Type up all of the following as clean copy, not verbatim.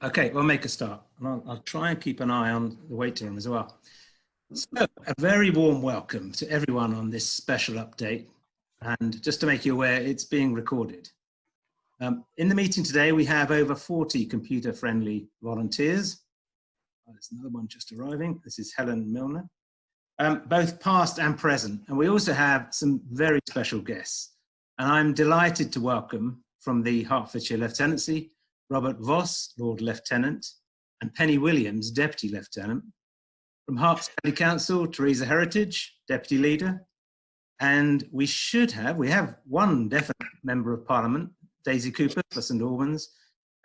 Okay, we'll make a start. And I'll try and keep an eye on the waiting room as well. So, a very warm welcome to everyone on this special update. And just to make you aware, it's being recorded. In the meeting today, we have over 40 computer-friendly volunteers. Oh, there's another one just arriving. This is Helen Milner, both past and present. And we also have some very special guests. And I'm delighted to welcome from the Hertfordshire Lieutenancy, Robert Voss, Lord Lieutenant, and Penny Williams, Deputy Lieutenant. From Herts County Council, Teresa Heritage, Deputy Leader. And we have one definite Member of Parliament, Daisy Cooper for St Albans,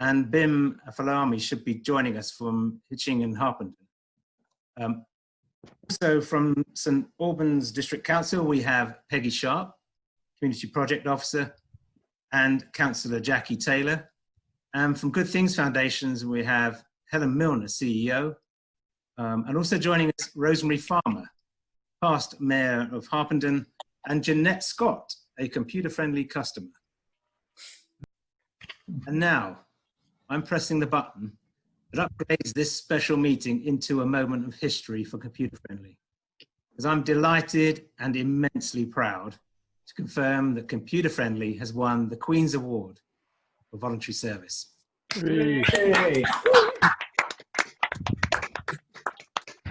and Bim Falami should be joining us from Hitching and Harpenden. Also from St Albans District Council, we have Peggy Sharp, Community Project Officer, and Councillor Jackie Taylor. And from Good Things Foundations, we have Helen Milner, CEO, and also joining us, Rosemary Farmer, past Mayor of Harpenden, and Jeanette Scott, a computer-friendly customer. And now, I'm pressing the button that upgrades this special meeting into a moment of history for computer-friendly, because I'm delighted and immensely proud to confirm that computer-friendly has won the Queen's Award for voluntary service. Hey.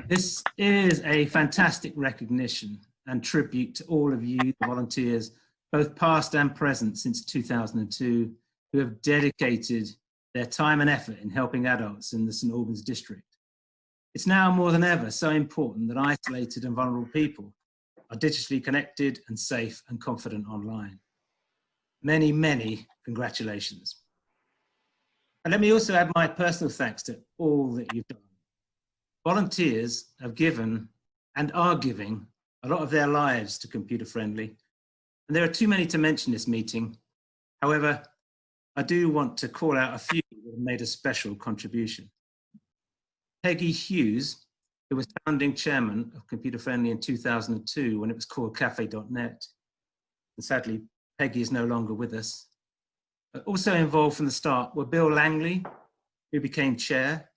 This is a fantastic recognition and tribute to all of you, the volunteers, both past and present since 2002, who have dedicated their time and effort in helping adults in the St Albans district. It's now more than ever so important that isolated and vulnerable people are digitally connected and safe and confident online. Many, many congratulations. And let me also add my personal thanks to all that you've done. Volunteers have given and are giving a lot of their lives to Computer Friendly, and there are too many to mention this meeting. However, I do want to call out a few that have made a special contribution. Peggy Hughes, who was founding chairman of Computer Friendly in 2002 when it was called cafe.net. And sadly, Peggy is no longer with us. But also involved from the start were Bill Langley, who became chair,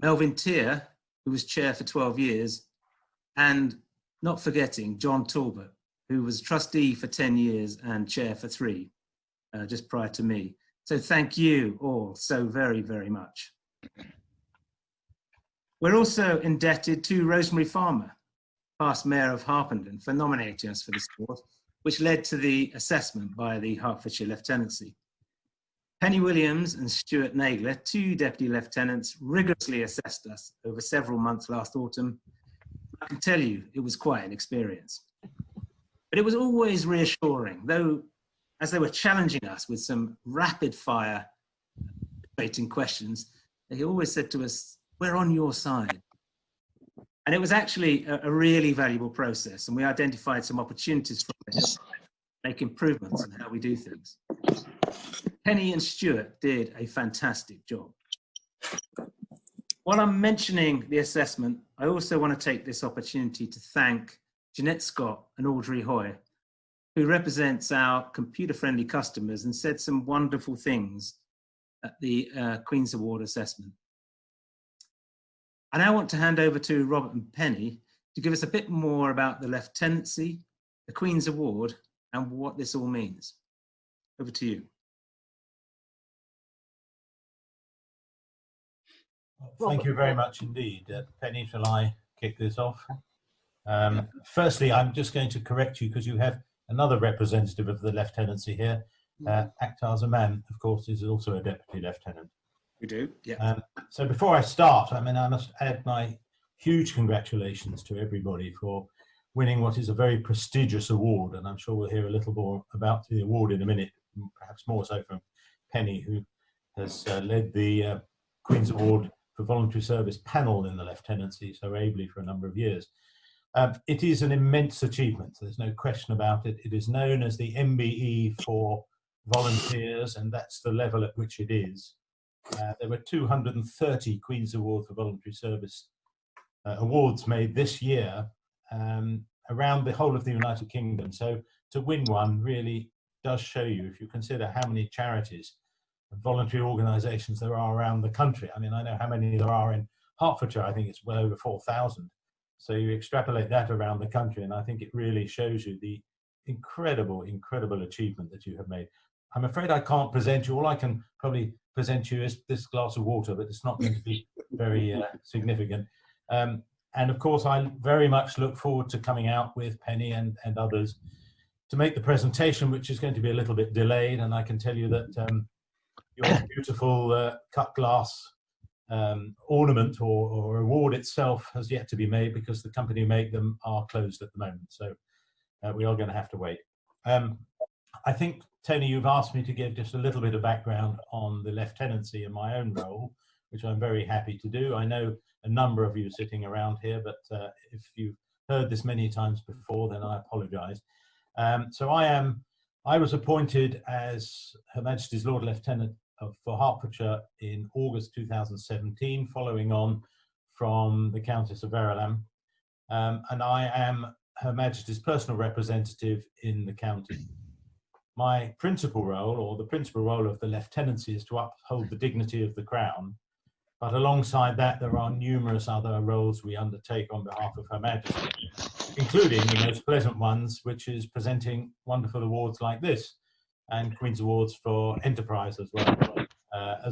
Melvin Tier, who was chair for 12 years, and not forgetting John Talbot, who was trustee for 10 years and chair for 3, just prior to me. So thank you all so very, very much. We're also indebted to Rosemary Farmer, past Mayor of Harpenden, for nominating us for this award, which led to the assessment by the Hertfordshire Lieutenancy. Penny Williams and Stuart Nagler, 2 Deputy Lieutenants, rigorously assessed us over several months last autumn. I can tell you it was quite an experience. But it was always reassuring, though, as they were challenging us with some rapid fire debating questions, they always said to us, "We're on your side." And it was actually a really valuable process, and we identified some opportunities from it to make improvements in how we do things. Penny and Stuart did a fantastic job. While I'm mentioning the assessment, I also want to take this opportunity to thank Jeanette Scott and Audrey Hoy, who represents our computer-friendly customers and said some wonderful things at the Queen's Award assessment. I now want to hand over to Robert and Penny to give us a bit more about the Lieutenancy, the Queen's Award, and what this all means. Over to you. Thank you very much indeed. Penny, shall I kick this off? Firstly, I'm just going to correct you because you have another representative of the Lieutenancy here. Akhtar Zaman, of course, is also a Deputy Lieutenant. We do, yeah. So before I start, I must add my huge congratulations to everybody for winning what is a very prestigious award, and I'm sure we'll hear a little more about the award in a minute, perhaps more so from Penny, who has led the Queen's Award for Voluntary Service panel in the Lieutenancy so ably for a number of years. It is an immense achievement, there's no question about it. It is known as the MBE for volunteers, and that's the level at which it is. There were 230 Queen's Award for Voluntary Service awards made this year around the whole of the United Kingdom. So to win one really does show you, if you consider how many charities voluntary organisations there are around the country. I mean, I know how many there are in Hertfordshire. I think it's well over 4,000. So you extrapolate that around the country, and I think it really shows you the incredible achievement that you have made. I'm afraid I can't present you. All I can probably present you is this glass of water, but it's not going to be very significant. And of course, I very much look forward to coming out with Penny and others to make the presentation, which is going to be a little bit delayed. And I can tell you that your beautiful cut glass ornament or award itself has yet to be made, because the company who make them are closed at the moment. So we are going to have to wait. I think, Tony, you've asked me to give just a little bit of background on the lieutenancy in my own role, which I'm very happy to do. I know a number of you sitting around here, but if you've heard this many times before, then I apologise. So I was appointed as Her Majesty's Lord Lieutenant for Hertfordshire in August 2017, following on from the Countess of Verulam, and I am Her Majesty's personal representative in the county. My principal role, or the principal role of the lieutenancy, is to uphold the dignity of the Crown, but alongside that there are numerous other roles we undertake on behalf of Her Majesty, including the most pleasant ones, which is presenting wonderful awards like this, and Queen's Awards for Enterprise as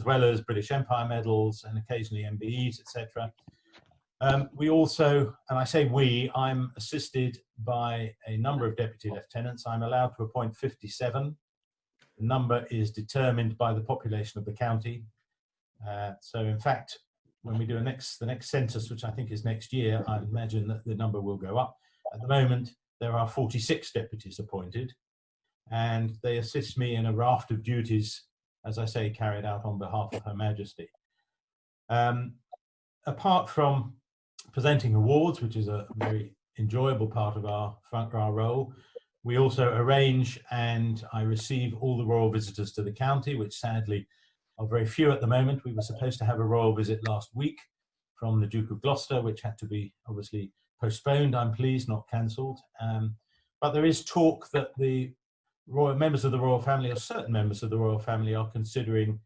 well as British Empire medals and occasionally MBEs, etc. We also, and I say we, I'm assisted by a number of deputy lieutenants. I'm allowed to appoint 57. The number is determined by the population of the county. So in fact, when we do the next census, which I think is next year, I imagine that the number will go up. At the moment, there are 46 deputies appointed, and they assist me in a raft of duties, as I say, carried out on behalf of Her Majesty. Apart from presenting awards, which is a very enjoyable part of our front row role, we also arrange and I receive all the royal visitors to the county, which sadly are very few at the moment. We were supposed to have a royal visit last week from the Duke of Gloucester, which had to be obviously postponed, I'm pleased, not cancelled. But there is talk that the royal members of the royal family, or certain members of the royal family, are considering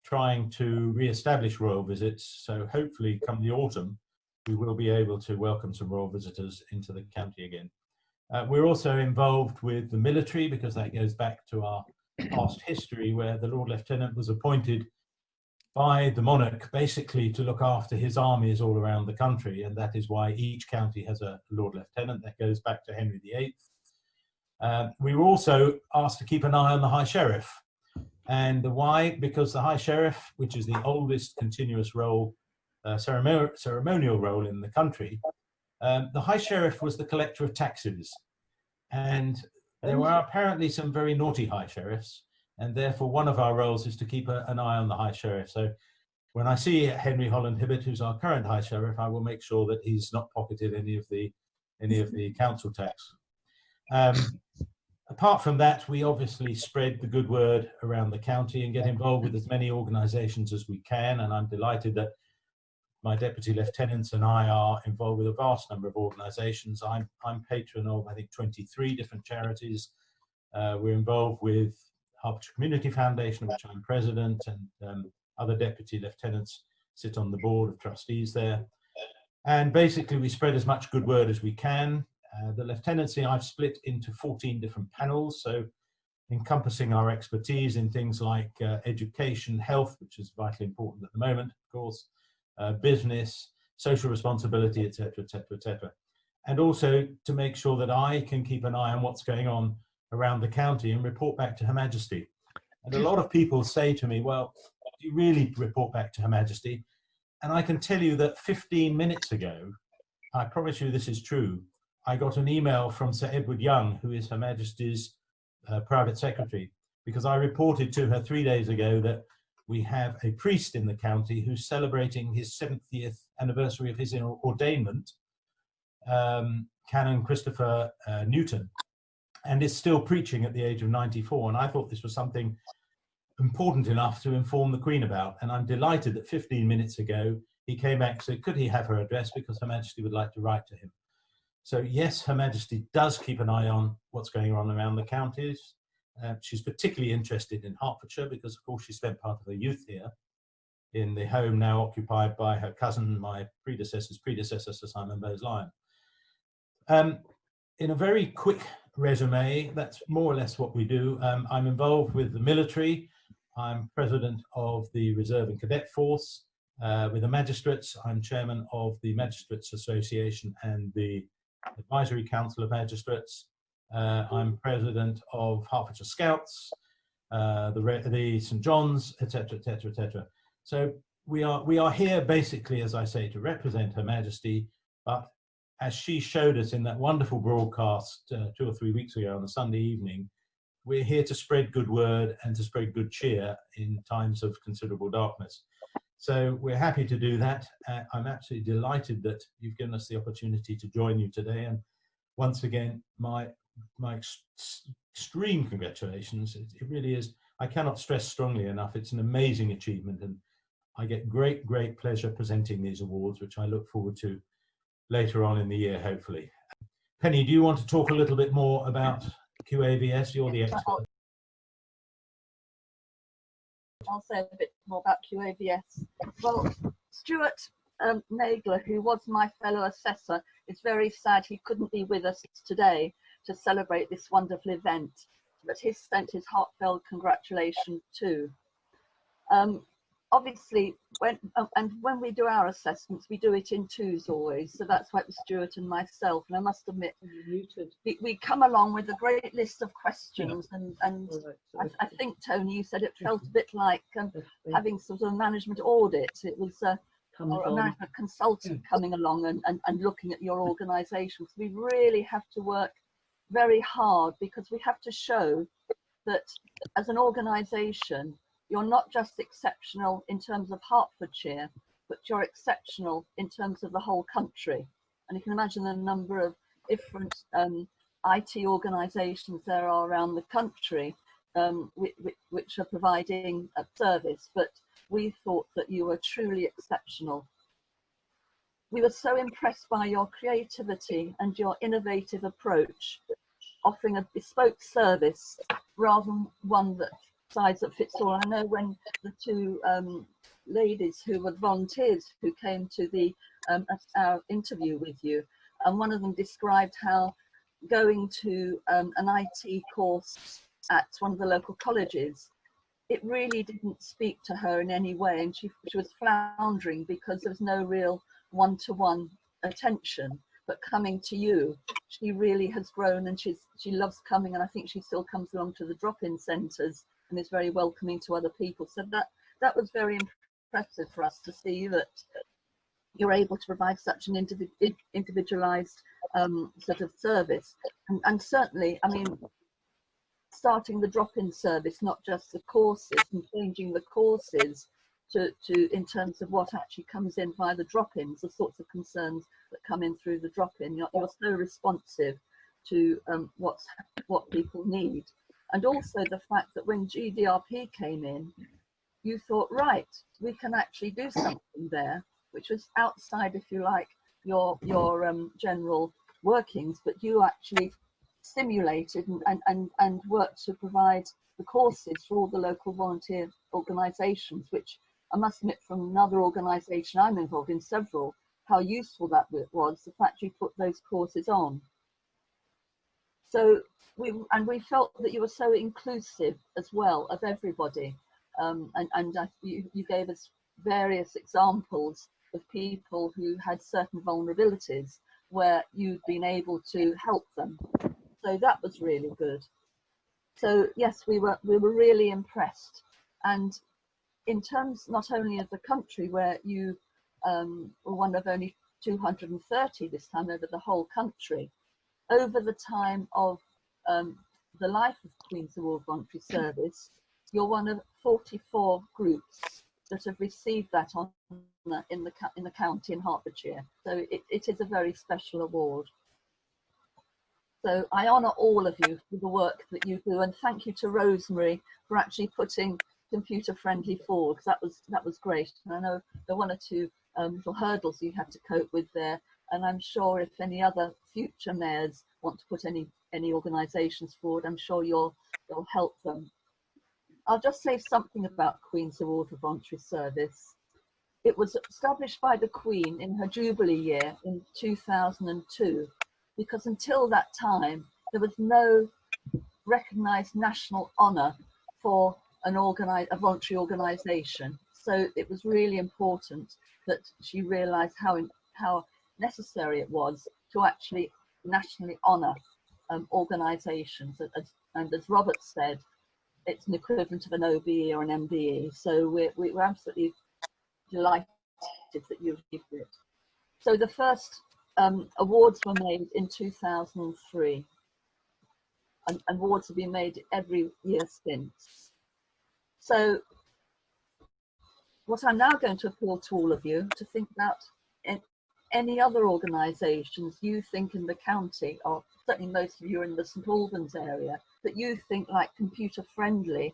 trying to re-establish royal visits. So hopefully come the autumn, we will be able to welcome some royal visitors into the county again. We're also involved with the military, because that goes back to our past history, where the Lord Lieutenant was appointed by the monarch basically to look after his armies all around the country, and that is why each county has a Lord Lieutenant. That goes back to Henry VIII. We were also asked to keep an eye on the High Sheriff. And the why? Because the High Sheriff, which is the oldest continuous role, ceremonial role in the country, the High Sheriff was the collector of taxes. And there were apparently some very naughty High Sheriffs, and therefore one of our roles is to keep an eye on the High Sheriff. So when I see Henry Holland Hibbert, who's our current High Sheriff, I will make sure that he's not pocketed any of the council tax. Apart from that, we obviously spread the good word around the county and get involved with as many organisations as we can, and I'm delighted that my deputy lieutenants and I are involved with a vast number of organisations. I'm patron of, I think, 23 different charities. We're involved with Hertfordshire Community Foundation, of which I'm president, and other deputy lieutenants sit on the board of trustees there. And basically, we spread as much good word as we can. The lieutenancy I've split into 14 different panels, so encompassing our expertise in things like education, health, which is vitally important at the moment, of course, business, social responsibility, etc., etc., etc. And also to make sure that I can keep an eye on what's going on around the county and report back to Her Majesty. And a lot of people say to me, well, do you really report back to Her Majesty? And I can tell you that 15 minutes ago, I promise you this is true, I got an email from Sir Edward Young, who is Her Majesty's private secretary, because I reported to her 3 days ago that we have a priest in the county who's celebrating his 70th anniversary of his ordainment, Canon Christopher Newton, and is still preaching at the age of 94. And I thought this was something important enough to inform the Queen about. And I'm delighted that 15 minutes ago, he came back and said, could he have her address, because Her Majesty would like to write to him. So yes, Her Majesty does keep an eye on what's going on around the counties. She's particularly interested in Hertfordshire because, of course, she spent part of her youth here in the home now occupied by her cousin, my predecessor's predecessor, Sir Simon Bowes-Lyon. In a very quick resume, that's more or less what we do. I'm involved with the military. I'm president of the Reserve and Cadet Force. With the magistrates, I'm chairman of the Magistrates Association and the Advisory Council of Magistrates. I'm president of Hertfordshire Scouts, the St John's, etc., etc., etc. So we are here basically, as I say, to represent Her Majesty, but as she showed us in that wonderful broadcast 2 or 3 weeks ago on a Sunday evening, we're here to spread good word and to spread good cheer in times of considerable darkness. So we're happy to do that. I'm absolutely delighted that you've given us the opportunity to join you today. And once again, my extreme congratulations. It really is. I cannot stress strongly enough. It's an amazing achievement. And I get great, great pleasure presenting these awards, which I look forward to later on in the year, hopefully. Penny, do you want to talk a little bit more about QAVS? You're the expert. I'll say a bit more about QAVS. Well, Stuart Nagler, who was my fellow assessor, is very sad he couldn't be with us today to celebrate this wonderful event, but he sent his heartfelt congratulations too. Obviously, when we do our assessments, we do it in twos always. So that's why it was Stuart and myself. And I must admit, we come along with a great list of questions. And I think, Tony, you said it felt a bit like having sort of a management audit. It was a management consultant coming along and looking at your organisation. So we really have to work very hard because we have to show that as an organisation, you're not just exceptional in terms of Hertfordshire, but you're exceptional in terms of the whole country. And you can imagine the number of different IT organisations there are around the country which are providing a service, but we thought that you were truly exceptional. We were so impressed by your creativity and your innovative approach, offering a bespoke service rather than one that size that fits all. I know when the two ladies who were volunteers who came to the our interview with you, and one of them described how going to an IT course at one of the local colleges, it really didn't speak to her in any way, and she was floundering because there was no real one-to-one attention. But coming to you, she really has grown, and she loves coming, and I think she still comes along to the drop-in centres and is very welcoming to other people. So that was very impressive for us to see that you're able to provide such an individualized sort of service. And certainly, I mean, starting the drop-in service, not just the courses, and changing the courses to in terms of what actually comes in via the drop-ins, the sorts of concerns that come in through the drop-in. You're so responsive to what people need. And also the fact that when GDRP came in, you thought, right, we can actually do something there, which was outside, if you like, your general workings, but you actually stimulated and worked to provide the courses for all the local volunteer organisations, which I must admit, from another organisation I'm involved in, several, how useful that was, the fact you put those courses on. So we felt that you were so inclusive as well of everybody, you gave us various examples of people who had certain vulnerabilities where you'd been able to help them. So that was really good. So yes, we were really impressed. And in terms not only of the country, where you were one of only 230 this time over the whole country, over the time of the life of Queen's Award Voluntary Service, you're one of 44 groups that have received that in the county in Hertfordshire. So it is a very special award. So I honour all of you for the work that you do, and thank you to Rosemary for actually putting computer friendly forward, because that was great. And I know there were one or two little hurdles you had to cope with there, and I'm sure if any other future mayors want to put any organisations forward, I'm sure you'll will help them. I'll just say something about Queen's Award for Voluntary Service. It was established by the Queen in her Jubilee year in 2002, because until that time, there was no recognised national honour for a voluntary organisation. So it was really important that she realised how necessary it was to actually nationally honour organisations. And as Robert said, it's an equivalent of an OBE or an MBE. So we're absolutely delighted that you received it. So the first awards were made in 2003, and awards have been made every year since. So what I'm now going to appeal to all of you to think about any other organisations you think in the county, or certainly most of you are in the St Albans area, that you think like Computer Friendly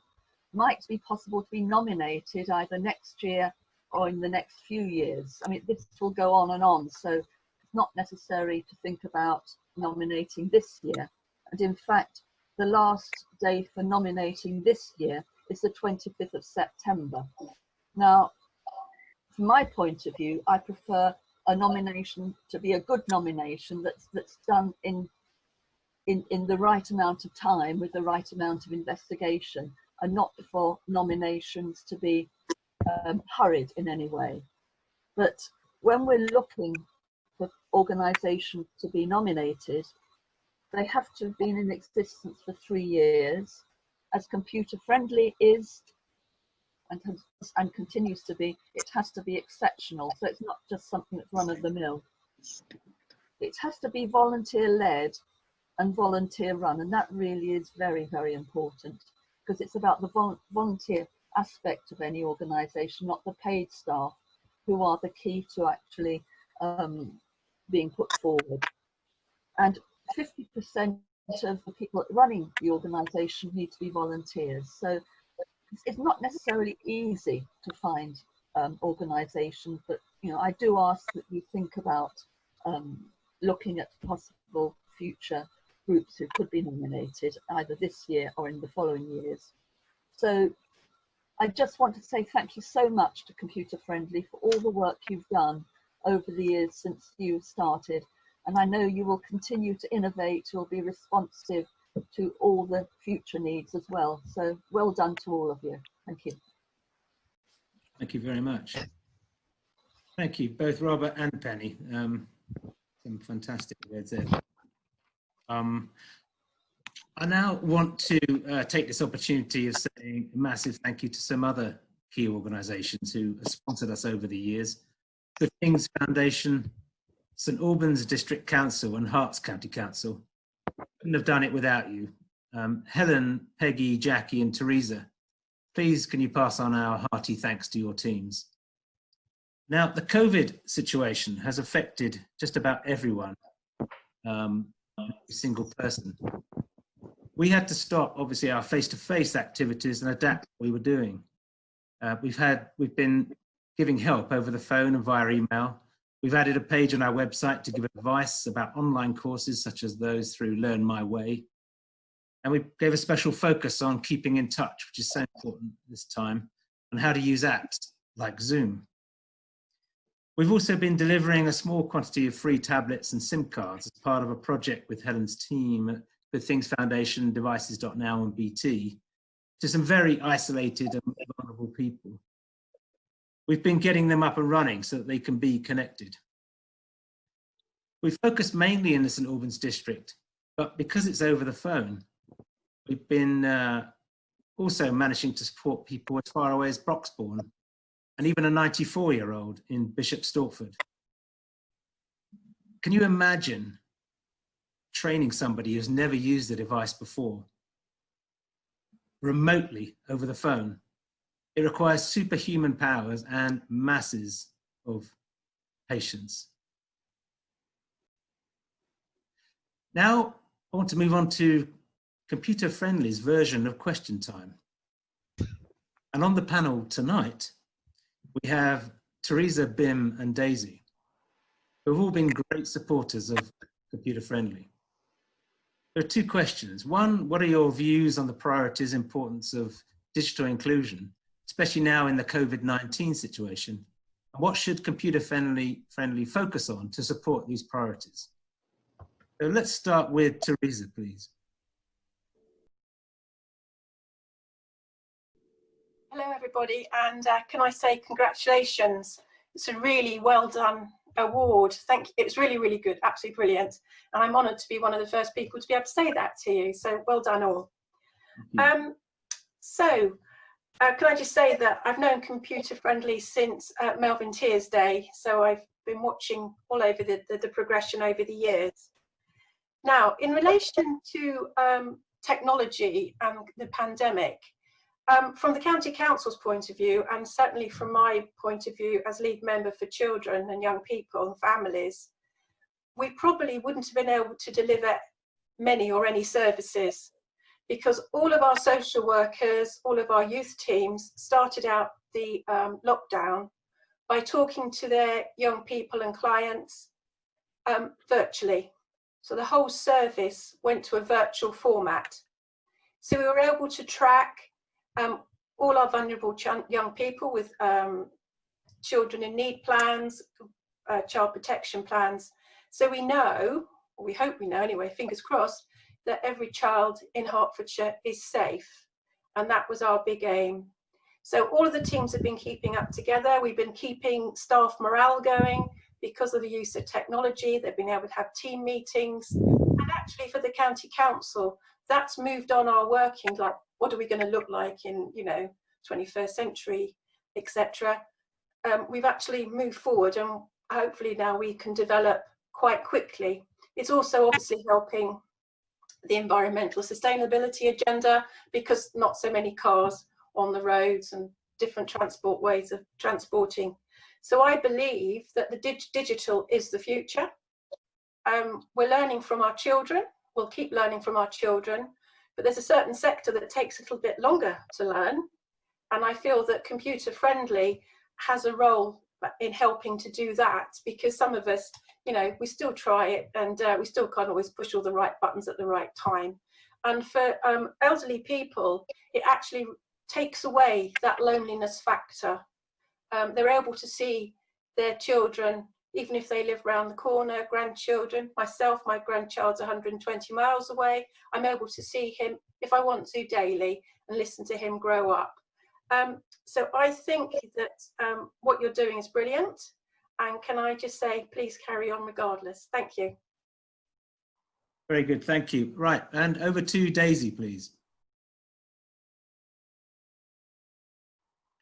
might be possible to be nominated either next year or in the next few years. I mean, this will go on, so it's not necessary to think about nominating this year. And in fact, the last day for nominating this year is the 25th of September. Now, from my point of view, I prefer a nomination to be a good nomination that's done in the right amount of time with the right amount of investigation, and not for nominations to be hurried in any way. But when we're looking for organisations to be nominated, they have to have been in existence for 3 years, as Computer Friendly is and continues to be. It has to be exceptional, so it's not just something that's run of the mill. It has to be volunteer led and volunteer run, and that really is very, very important, because it's about the volunteer aspect of any organisation, not the paid staff, who are the key to actually being put forward. And 50% of the people running the organisation need to be volunteers. So it's not necessarily easy to find organisations, but I do ask that you think about looking at possible future groups who could be nominated either this year or in the following years. So I just want to say thank you so much to Computer Friendly for all the work you've done over the years since you started. And I know you will continue to innovate, you'll be responsive to all the future needs as well. So well done to all of you. Thank you. Thank you very much. Thank you, both Robert and Penny. Some fantastic words there. I now want to take this opportunity of saying a massive thank you to some other key organisations who have sponsored us over the years. The King's Foundation, St Albans District Council and Herts County Council. Couldn't have done it without you. Helen, Peggy, Jackie and Teresa, please can you pass on our hearty thanks to your teams. Now, the COVID situation has affected just about everyone, every single person. We had to stop, obviously, our face-to-face activities and adapt what we were doing. We've been giving help over the phone and via email. We've added a page on our website to give advice about online courses such as those through Learn My Way. And we gave a special focus on keeping in touch, which is so important this time, and how to use apps like Zoom. We've also been delivering a small quantity of free tablets and SIM cards as part of a project with Helen's team at the Things Foundation, Devices.now and BT to some very isolated and vulnerable people. We've been getting them up and running so that they can be connected. We focus mainly in the St Albans district, but because it's over the phone, we've been also managing to support people as far away as Broxbourne and even a 94-year-old in Bishop Stortford. Can you imagine training somebody who's never used a device before remotely over the phone? It requires superhuman powers and masses of patience. Now, I want to move on to Computer Friendly's version of Question Time. And on the panel tonight, we have Teresa, Bim, and Daisy, who have all been great supporters of Computer Friendly. There are two questions. One, what are your views on the priorities, importance of digital inclusion, especially now in the COVID-19 situation? And what should computer friendly focus on to support these priorities? So let's start with Teresa, please. Hello, everybody, and can I say congratulations? It's a really well done award. Thank you. It was really, really good, absolutely brilliant. And I'm honoured to be one of the first people to be able to say that to you. So well done all. Can I just say that I've known Computer Friendly since Melvin Tears Day. So I've been watching all over the progression over the years. Now, in relation to technology and the pandemic, from the County Council's point of view, and certainly from my point of view as lead member for children and young people and families, we probably wouldn't have been able to deliver many or any services, because all of our social workers, all of our youth teams started out the lockdown by talking to their young people and clients virtually. So the whole service went to a virtual format. So we were able to track all our vulnerable young people with children in need plans, child protection plans. So we know, or we hope we know anyway, fingers crossed, that every child in Hertfordshire is safe. And that was our big aim. So all of the teams have been keeping up together. We've been keeping staff morale going because of the use of technology. They've been able to have team meetings. And actually for the County Council, that's moved on our working, like what are we going to look like in, 21st century, etc. We've actually moved forward, and hopefully now we can develop quite quickly. It's also obviously helping the environmental sustainability agenda, because not so many cars on the roads and different transport ways of transporting. So I believe that the digital is the future. We're learning from our children. We'll keep learning from our children, but there's a certain sector that takes a little bit longer to learn. And I feel that Computer Friendly has a role in helping to do that, because some of us, we still try it, and we still can't always push all the right buttons at the right time. And for elderly people, it actually takes away that loneliness factor. They're able to see their children, even if they live around the corner, grandchildren. Myself, my grandchild's 120 miles away. I'm able to see him if I want to daily and listen to him grow up. So I think that what you're doing is brilliant. And can I just say, please carry on regardless. Thank you. Very good, thank you. Right, and over to Daisy, please.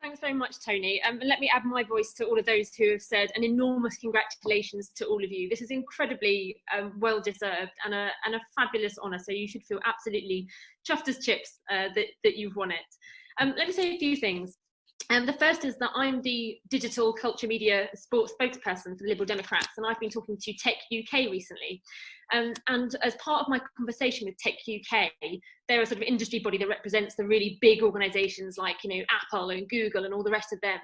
Thanks very much, Tony. Let me add my voice to all of those who have said an enormous congratulations to all of you. This is incredibly well deserved and a fabulous honour. So you should feel absolutely chuffed as chips that you've won it. Let me say a few things. The first is that I'm the digital culture media sports spokesperson for the Liberal Democrats, and I've been talking to Tech UK recently. And as part of my conversation with Tech UK, they're a sort of industry body that represents the really big organisations like, Apple and Google and all the rest of them.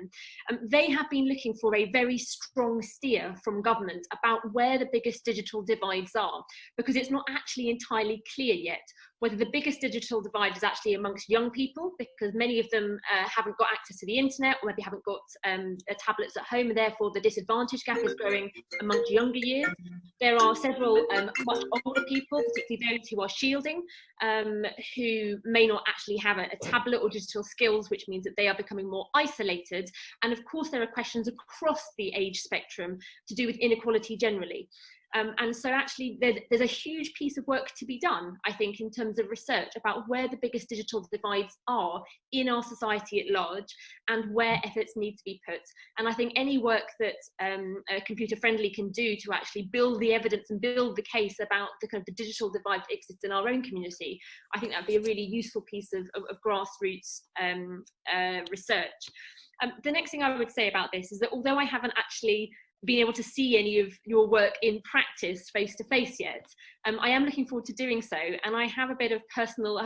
They have been looking for a very strong steer from government about where the biggest digital divides are, because it's not actually entirely clear yet whether the biggest digital divide is actually amongst young people, because many of them haven't got access to the internet, or maybe haven't got tablets at home, and therefore the disadvantage gap is growing amongst younger years. There are several much older people, particularly those who are shielding, who may not actually have a tablet or digital skills, which means that they are becoming more isolated. And of course, there are questions across the age spectrum to do with inequality generally. And so actually there's a huge piece of work to be done, I think, in terms of research about where the biggest digital divides are in our society at large and where efforts need to be put. And I think any work that Computer Friendly can do to actually build the evidence and build the case about the kind of the digital divide that exists in our own community, I think that'd be a really useful piece of grassroots research. The next thing I would say about this is that although I haven't actually been able to see any of your work in practice face to face yet, I am looking forward to doing so. And I have a bit of a personal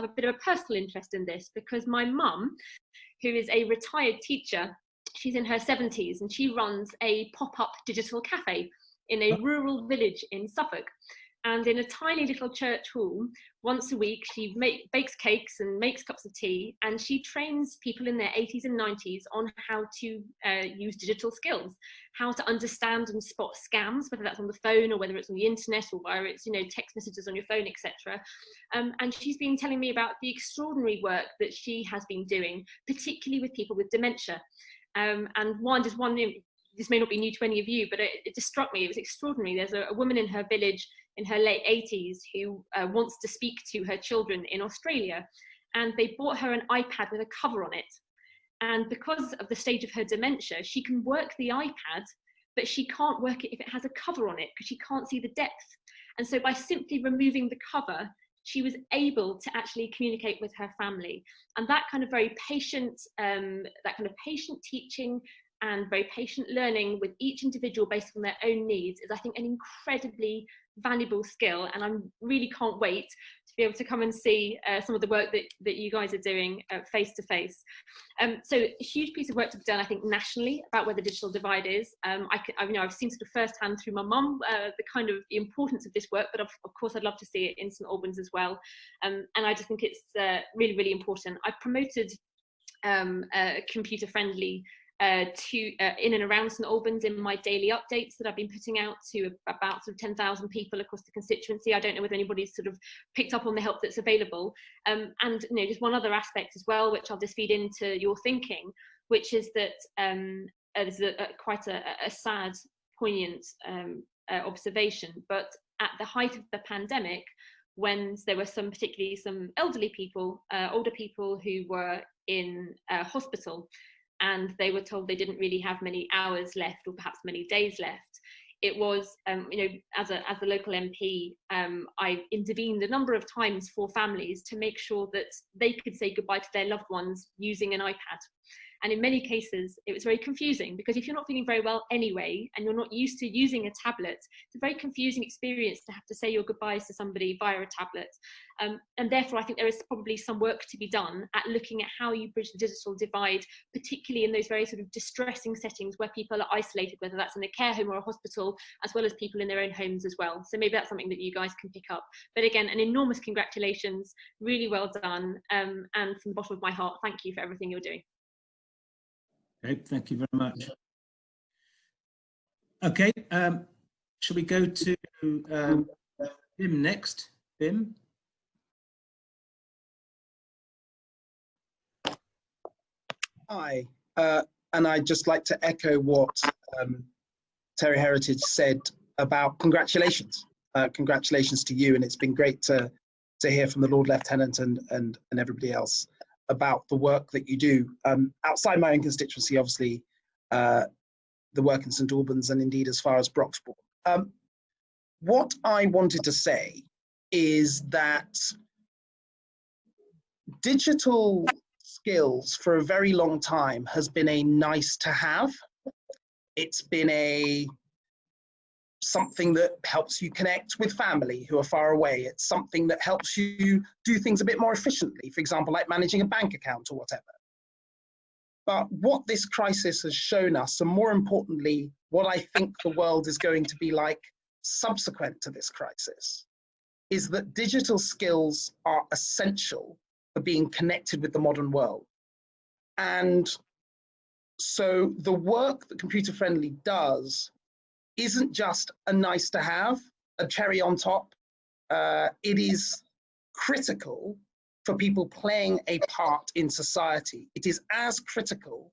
interest in this, because my mum, who is a retired teacher, she's in her 70s, and she runs a pop-up digital cafe in a rural village in Suffolk. And in a tiny little church hall, once a week, she bakes cakes and makes cups of tea, and she trains people in their 80s and 90s on how to use digital skills, how to understand and spot scams, whether that's on the phone or whether it's on the internet or whether it's, you know, text messages on your phone, etc. And she's been telling me about the extraordinary work that she has been doing, particularly with people with dementia. And this may not be new to any of you, but it just struck me. It was extraordinary. There's a woman in her village in her late 80s who wants to speak to her children in Australia, and they bought her an iPad with a cover on it. And because of the stage of her dementia, she can work the iPad, but she can't work it if it has a cover on it because she can't see the depth. And so by simply removing the cover, she was able to actually communicate with her family. And that kind of very patient, teaching and very patient learning with each individual based on their own needs is, I think, an incredibly valuable skill. And I really can't wait to be able to come and see some of the work that you guys are doing face to face. So a huge piece of work to be done, I think, nationally about where the digital divide is. I've seen sort of firsthand through my mum the importance of this work, but of course I'd love to see it in St Albans as well. And I just think it's really, really important. I've promoted computer-friendly in and around St Albans in my daily updates that I've been putting out to about sort of 10,000 people across the constituency. I don't know whether anybody's sort of picked up on the help that's available. And you know, just one other aspect as well, which I'll just feed into your thinking, which is that there's quite a sad, poignant observation. But at the height of the pandemic, when there were particularly some elderly people, older people who were in hospital, and they were told they didn't really have many hours left or perhaps many days left. It was, as a local MP, I intervened a number of times for families to make sure that they could say goodbye to their loved ones using an iPad. And in many cases, it was very confusing because if you're not feeling very well anyway, and you're not used to using a tablet, it's a very confusing experience to have to say your goodbyes to somebody via a tablet. And therefore, I think there is probably some work to be done at looking at how you bridge the digital divide, particularly in those very sort of distressing settings where people are isolated, whether that's in a care home or a hospital, as well as people in their own homes as well. So maybe that's something that you guys can pick up. But again, an enormous congratulations, really well done. And from the bottom of my heart, thank you for everything you're doing. Okay, thank you very much. Okay, shall we go to Bim next? Bim? Hi, and I'd just like to echo what Terry Heritage said about congratulations. Congratulations to you, and it's been great to hear from the Lord Lieutenant and everybody else about the work that you do. Outside my own constituency, obviously, the work in St Albans and indeed as far as Broxbourne. What I wanted to say is that digital skills for a very long time has been a nice to have. It's been something that helps you connect with family who are far away. It's something that helps you do things a bit more efficiently, for example, like managing a bank account or whatever. But what this crisis has shown us, and more importantly, what I think the world is going to be like subsequent to this crisis, is that digital skills are essential for being connected with the modern world. And so the work that Computer Friendly does isn't just a nice to have, a cherry on top. It is critical for people playing a part in society. It is as critical,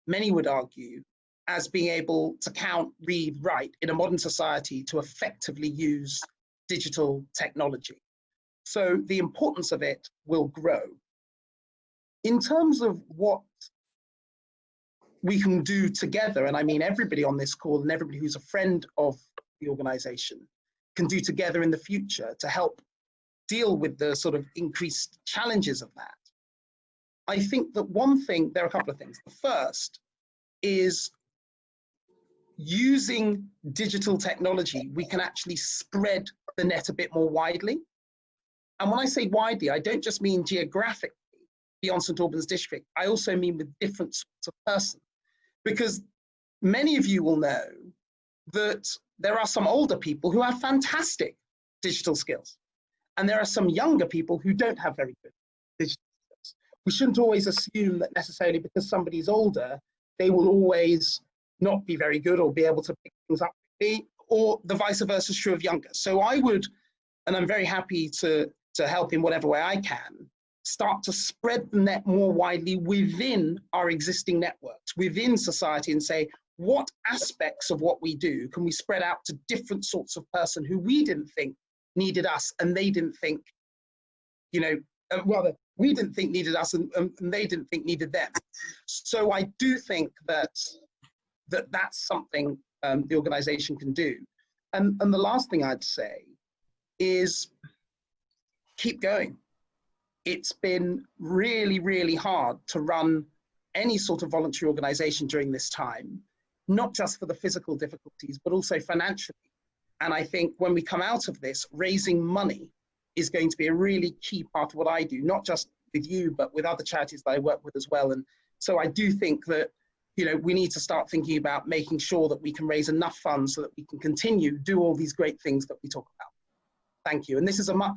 many would argue, as being able to count, read, write in a modern society to effectively use digital technology. So the importance of it will grow. In terms of what we can do together, and I mean everybody on this call and everybody who's a friend of the organization can do together in the future to help deal with the sort of increased challenges of that. I think that there are a couple of things. The first is using digital technology, we can actually spread the net a bit more widely. And when I say widely, I don't just mean geographically beyond St Albans district, I also mean with different sorts of persons. Because many of you will know that there are some older people who have fantastic digital skills. And there are some younger people who don't have very good digital skills. We shouldn't always assume that necessarily because somebody's older, they will always not be very good or be able to pick things up quickly, or the vice versa is true of younger. So I would, and I'm very happy to help in whatever way I can, start to spread the net more widely within our existing networks, within society, and say, what aspects of what we do can we spread out to different sorts of person who we didn't think needed us and they didn't think, you know, rather, we didn't think needed us and they didn't think needed them. So I do think that's something the organization can do. And the last thing I'd say is keep going. It's been really, really hard to run any sort of voluntary organization during this time, not just for the physical difficulties, but also financially. And I think when we come out of this, raising money is going to be a really key part of what I do, not just with you, but with other charities that I work with as well. And so I do think that, you know, we need to start thinking about making sure that we can raise enough funds so that we can continue do all these great things that we talk about. Thank you. And this is a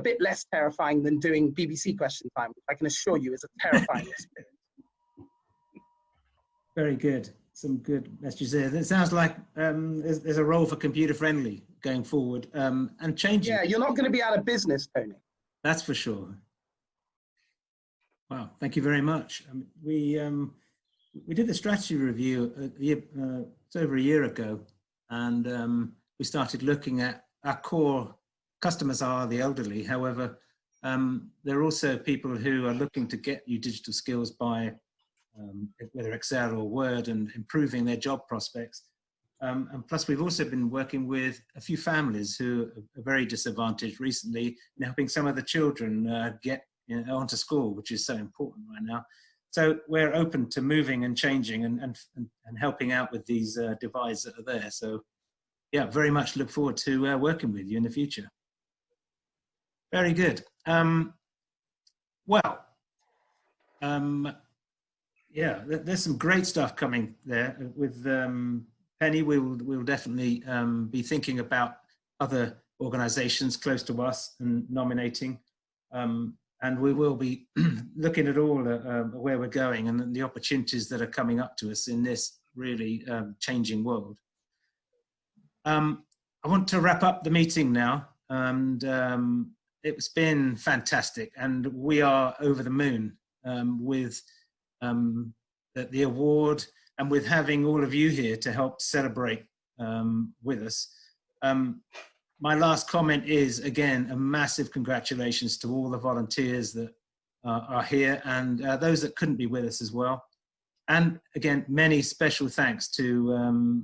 bit less terrifying than doing BBC question time, which I can assure you is a terrifying experience. Very good. Some good messages there. It sounds like there's a role for computer friendly going forward and changing. Yeah, you're not going to be out of business, Tony. That's for sure. Wow, thank you very much. We did a strategy review it's over a year ago, and we started looking at our core customers are the elderly. However, there are also people who are looking to get new digital skills by whether Excel or Word and improving their job prospects. And plus, we've also been working with a few families who are very disadvantaged recently and helping some of the children get onto school, which is so important right now. So we're open to moving and changing and helping out with these divides that are there. So yeah, very much look forward to working with you in the future. Very good. Yeah, there's some great stuff coming there with Penny. We'll definitely be thinking about other organizations close to us and nominating. And we will be looking at all where we're going and the opportunities that are coming up to us in this really changing world. I want to wrap up the meeting now, and it's been fantastic, and we are over the moon with the award and with having all of you here to help celebrate with us. My last comment is, again, a massive congratulations to all the volunteers that are here and those that couldn't be with us as well. And again, many special thanks to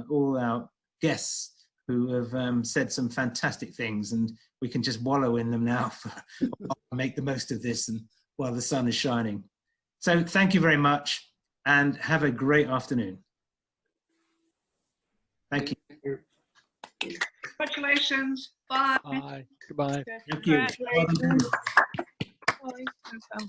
all our guests who have said some fantastic things, and we can just wallow in them now for make the most of this and while the sun is shining. So thank you very much and have a great afternoon. Thank you. Congratulations. Bye. Bye. Goodbye. Thank you. Congratulations. Bye.